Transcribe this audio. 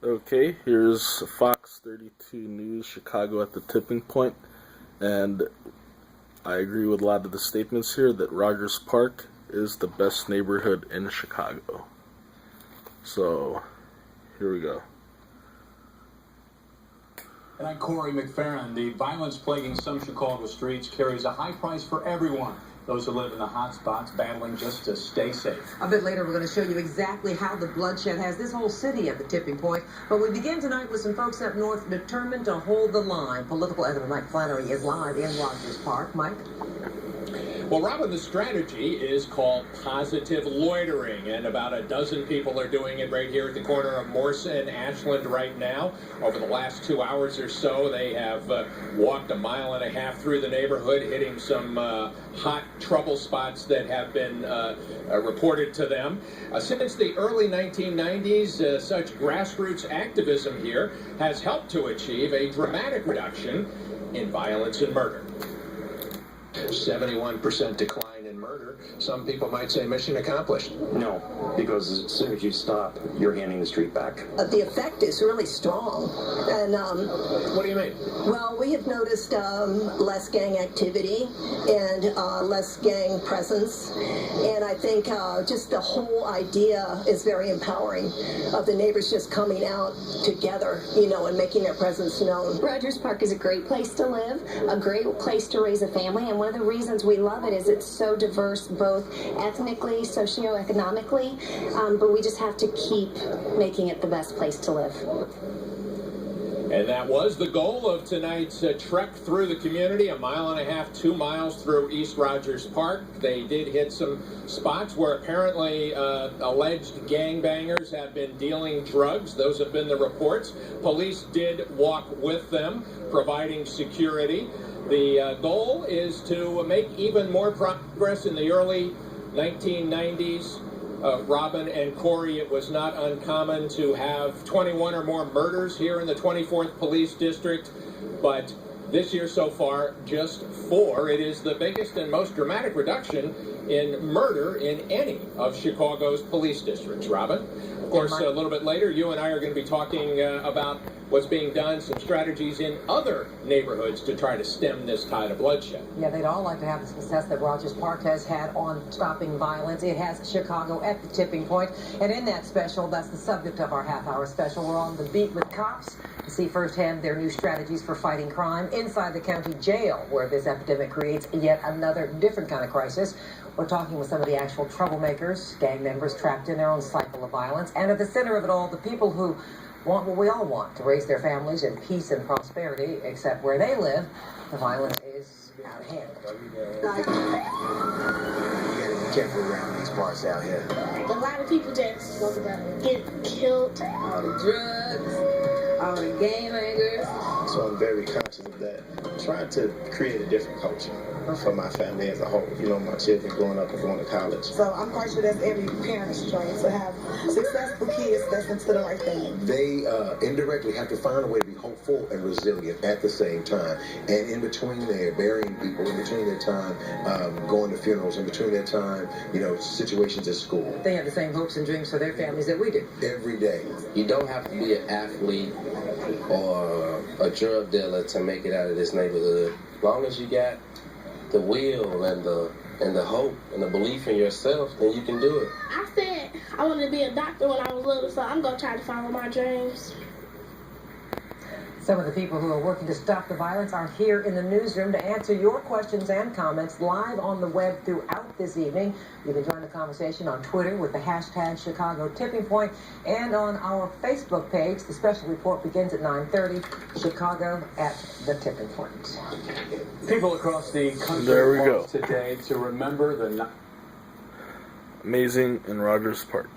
Okay, here's Fox 32 News, Chicago at the tipping point, and I agree with a lot of the statements here that Rogers Park is the best neighborhood in Chicago. So, here we go. And I'm Corey McFerrin. The violence plaguing some Chicago streets carries a high price for everyone. Those who live in the hot spots battling just to stay safe. A bit later, we're going to show you exactly how the bloodshed has this whole city at the tipping point. But we begin tonight with some folks up north determined to hold the line. Political editor Mike Flannery is live in Rogers Park. Mike? Well, Robin, the strategy is called positive loitering, and about a dozen people are doing it right here at the corner of Morse and Ashland right now. Over the last 2 hours or so, they have walked 1.5 miles through the neighborhood, hitting some hot trouble spots that have been reported to them. Since the early 1990s, such grassroots activism here has helped to achieve a dramatic reduction in violence and murder. 71% decline in murder. Some people might say mission accomplished. No, because as soon as you stop, you're handing the street back. The effect is really strong. And what do you mean? well, we have noticed less gang activity and less gang presence. And I think just the whole idea is very empowering of the neighbors just coming out together, and making their presence known. Rogers Park is a great place to live, a great place to raise a family, and one of the reasons we love it is it's so diverse, both ethnically, socioeconomically, but we just have to keep making it the best place to live. And that was the goal of tonight's trek through the community, 1.5 miles, 2 miles through East Rogers Park. They did hit some spots where apparently alleged gangbangers have been dealing drugs. Those have been the reports. Police did walk with them, providing security. The goal is to make even more progress. In the early 1990s. Robin and Corey, it was not uncommon to have 21 or more murders here in the 24th Police District, but this year so far, just 4. It is the biggest and most dramatic reduction in murder in any of Chicago's police districts. Robin? Of course, a little bit later, you and I are going to be talking about what's being done, some strategies in other neighborhoods to try to stem this tide of bloodshed. Yeah, they'd all like to have the success that Rogers Park has had on stopping violence. It has Chicago at the tipping point. And in that special, that's the subject of our half-hour special. We're on the beat with cops to see firsthand their new strategies for fighting crime inside the county jail, where this epidemic creates yet another different kind of crisis. We're talking with some of the actual troublemakers, gang members trapped in their own cycle of violence. And at the center of it all, the people who want what we all want, to raise their families in peace and prosperity, except where they live, the violence is out of hand. You gotta be careful around these parts out here. A lot of people just get killed. All the drugs, all the gang bangers. So I'm very conscious of that. I'm trying to create a different culture for my family as a whole. My children growing up and going to college. So I'm quite sure that's every parent's dream, to have successful kids that's into the right thing. They indirectly have to find a way to be hopeful and resilient at the same time. And in between there, burying people, in between their time going to funerals, in between their time, situations at school. They have the same hopes and dreams for their families that we do. Every day. You don't have to be an athlete or a drug dealer to make it out of this neighborhood. As long as you got the will and the hope and the belief in yourself, then you can do it. I said I wanted to be a doctor when I was little, so I'm going to try to follow my dreams. Some of the people who are working to stop the violence are here in the newsroom to answer your questions and comments live on the web throughout this evening. You can join the conversation on Twitter with the hashtag Chicago Tipping Point, and on our Facebook page. The special report begins at 9:30. Chicago at the tipping point. People across the country There we go. today to remember the Amazing in Rogers Park.